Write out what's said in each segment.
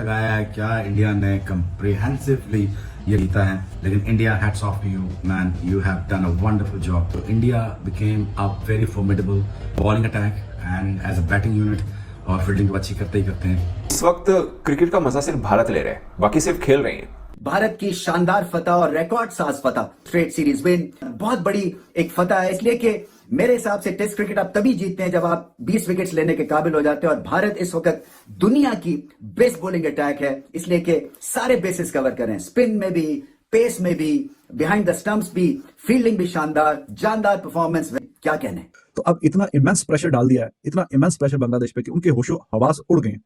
लगाया है क्या इंडिया ने कंप्रिहेंसिवली ये जीता है, लेकिन India hats off to you man, you have done a wonderful job. तो India became a very formidable bowling attack and as a batting unit, और फील्डिंग तो अच्छी करते ही करते हैं। इस वक्त क्रिकेट का मजा सिर्फ भारत ले रहे हैं, बाकी सिर्फ खेल रहे हैं। भारत की शानदार फतह और रिकॉर्ड साज फतह, स्ट्रेट सीरीज विन, बहुत बड़ी एक फतह है, इसलिए कि मेरे हिसाब से टेस्ट क्रिकेट आप तभी जीतते हैं जब आप 20 विकेट्स लेने के काबिल हो जाते हैं, और भारत इस वक्त दुनिया की बेस्ट बॉलिंग अटैक है, इसलिए कि सारे बेसिस कवर करें, स्पिन में भी, पेस में भी, बिहाइंड द स्टंप्स भी, फील्डिंग भी शानदार, जानदार परफॉर्मेंस। क्या कहने। तो अब इतना इमेंस प्रेशर डाल दिया है, इतना इमेंस प्रेशर बांग्लादेश पे कि उनके होशो हवास उड़ गए,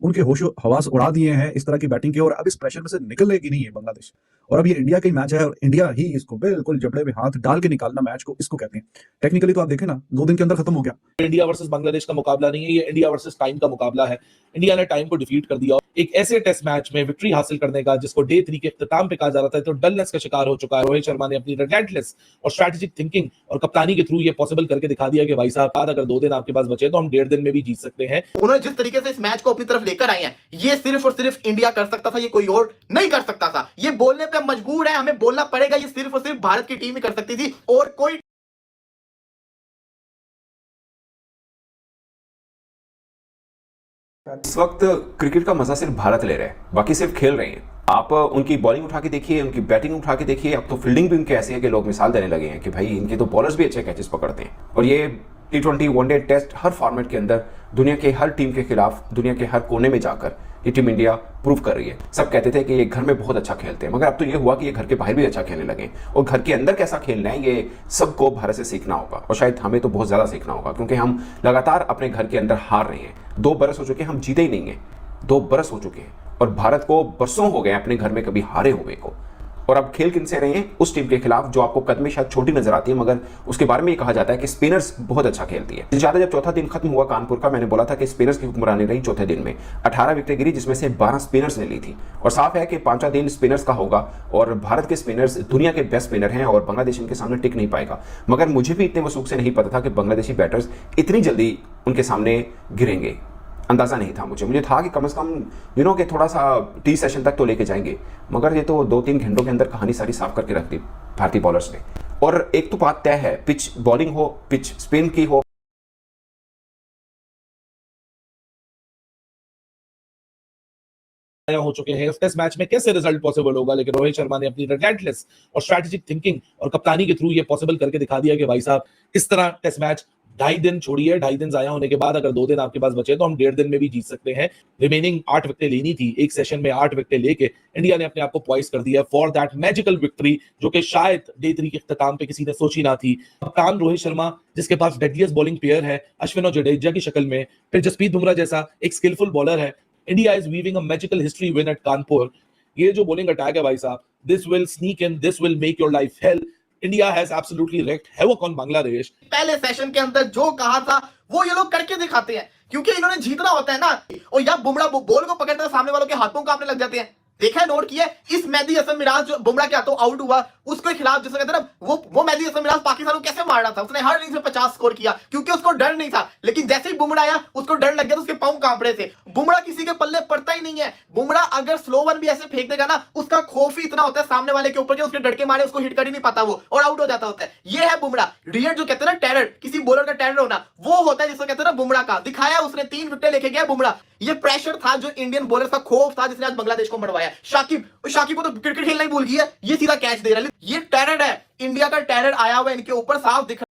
उनके होशो हवास उड़ा दिए हैं इस तरह की बैटिंग के, और अब इस प्रेशर में से निकलेगी नहीं है बांग्लादेश। और अब ये इंडिया का ही मैच है, और इंडिया ही इसको बिल्कुल जबड़े में हाथ डाल के निकालना मैच को, इसको कहते हैं। टेक्निकली तो आप देखें ना, 2 दिन के अंदर खत्म हो गया। इंडिया वर्सेस बांग्लादेश का मुकाबला नहीं है, ये इंडिया वर्सेस टाइम का मुकाबला है। इंडिया ने टाइम को डिफीट कर दिया, एक ऐसे टेस्ट मैच में विक्ट्री हासिल करने का जिसको डे 3 के इख्तिताम पे कहा जा रहा था, तो डलनेस का शिकार हो चुका है। रोहित शर्मा ने अपनी रिलेंटलेस और स्ट्रेटेजिक थिंकिंग और कप्तानी के थ्रू ये पॉसिबल करके दिखा दिया कि भाई साहब, अगर 2 दिन आपके पास बचे तो हम 1.5 दिन में भी जीत सकते हैं। उन्होंने जिस तरीके से इस मैच को अपनी तरफ लेकर आए हैं, ये सिर्फ और सिर्फ इंडिया कर सकता था, ये कोई और नहीं कर सकता था। ये बोलने पे हम मजबूर है, हमें बोलना पड़ेगा, ये सिर्फ और सिर्फ भारत की टीम ही कर सकती थी, और कोई इस वक्त क्रिकेट का मजा सिर्फ भारत ले रहे हैं, बाकी सिर्फ खेल रहे हैं। आप उनकी बॉलिंग उठा के देखिए, उनकी बैटिंग उठा के देखिए, अब तो फील्डिंग भी उनके ऐसी है कि लोग मिसाल देने लगे हैं कि भाई इनके तो बॉलर्स भी अच्छे कैचेस पकड़ते हैं। और ये T20 वनडे टेस्ट हर फॉर्मेट के अंदर दुनिया के हर टीम के खिलाफ, दुनिया के हर कोने में जाकर ये टीम इंडिया प्रूव कर रही है। सब कहते थे कि ये घर में बहुत अच्छा खेलते हैं, मगर अब तो ये हुआ कि ये घर के बाहर भी अच्छा खेलने लगे, और घर के अंदर कैसा खेलना है ये सबको भारत से सीखना होगा, और शायद हमें तो बहुत ज्यादा सीखना होगा, क्योंकि हम लगातार अपने घर के अंदर हार रहे हैं। 2 बरस हो चुके हैं हम जीते ही नहीं है, 2 बरस हो चुके हैं, और भारत को बरसों हो गए अपने घर में कभी हारे हुए को। और अब खेल किनसे रहे हैं? उस टीम के खिलाफ जो आपको कद में शायद छोटी नजर आती है, मगर उसके बारे में ये कहा जाता है कि स्पिनर्स बहुत अच्छा खेलती है। ज्यादा जब चौथा दिन खत्म हुआ कानपुर का, मैंने बोला था कि स्पिनर्स की हुक्मरानी रही चौथे दिन में। 18 विकेटें गिरी, जिसमें से 12 स्पिनर्स ने ली थी, और साफ है कि 5वां दिन स्पिनर्स का होगा, और भारत के स्पिनर्स दुनिया के बेस्ट स्पिनर हैं, और बांग्लादेश इनके सामने टिक नहीं पाएगा। मगर मुझे भी इतने वसूख से नहीं पता था कि बांग्लादेशी बैटर्स इतनी जल्दी उनके सामने गिरेंगे, अंदाजा नहीं था मुझे था कि कम से कम कि थोड़ा सा टी सेशन तक तो लेके जाएंगे, मगर ये तो 2-3 घंटों के अंदर कहानी सारी साफ करके रख दी भारतीय बॉलर्स ने। और एक तो बात तय है, पिच बॉलिंग हो, पिच स्पिन की हो, हो चुके हैं। इस टेस्ट मैच में कैसे रिजल्ट पॉसिबल होगा, लेकिन रोहित शर्मा ने अपनी रिलेंटलेस और स्ट्रेटेजिक थिंकिंग और कप्तानी के थ्रू ये पॉसिबल करके दिखा दिया कि भाई साहब, इस तरह टेस्ट मैच 2.5 दिन छोड़िए, 2.5 दिन जाया होने के बाद अगर 2 दिन आपके पास बचे तो हम 1.5 दिन में भी जीत सकते हैं। रिमेनिंग 8 विकेटें लेनी थी, एक सेशन में 8 विकेटें लेके इंडिया ने अपने आप को पॉइस कर दिया फॉर दैट मैजिकल विक्ट्री, जो कि शायद डे 3 के इख्तिताम पे किसी ने सोची ना थी। कप्तान रोहित शर्मा, जिसके पास डेडलिएस्ट बॉलिंग पेयर है अश्विन और जडेजा की शक्ल में, फिर जसप्रीत बुमराह जैसा एक स्किलफुल बॉलर है। India is weaving a magical history win at Kanpur. ये जो बॉलिंग अटैक है भाई साहब, this will sneak in, this will make your life hell. India has absolutely wrecked havoc on Bangladesh. पहले सेशन के अंदर जो कहा था वो ये लोग करके दिखाते हैं, क्योंकि इन्होंने जीतना होता है ना। और या बुमराह बॉल को पकड़ते हैं, सामने वालों के हाथों कांपने लग जाते हैं। देखा है, नोट किया इस मेहदी हसन मिराज जो बुमराह के हाथों आउट हुआ, उसके खिलाफ जिसे कहते हैं ना, वो मेहदी हसन मिराज पाकिस्तान को कैसे मार रहा था, उसने हर इनिंग्स में 50 स्कोर किया, क्योंकि उसको डर नहीं था। लेकिन जैसे ही बुमराह आया, उसको डर लग गया, तो उसके पांव कांप रहे थे। बुमराह किसी के पल्ले पड़ता ही नहीं है। बुमराह अगर स्लो वन भी ऐसे फेंक देगा ना, उसका खौफ ही इतना होता है सामने वाले के ऊपर कि उसके डर के मारे उसको हिट कर ही नहीं पाता वो, और आउट हो जाता होता है। ये है बुमराह। रियल जो कहते हैं ना टेरर, किसी बॉलर का टेरर होना, वो होता है जिसको कहते हैं ना बुमराह का। दिखाया उसने, 3 विकेट लेके गया बुमराह। ये प्रेशर था जो इंडियन बॉलर का खौफ था, जिसने आज बांग्लादेश को मरवाया। शाकिब को तो क्रिकेट खेलना ही भूल गया, ये सीधा कैच दे रहा है। ये टेरर है, इंडिया का टेरर आया हुआ है इनके ऊपर, साफ दिख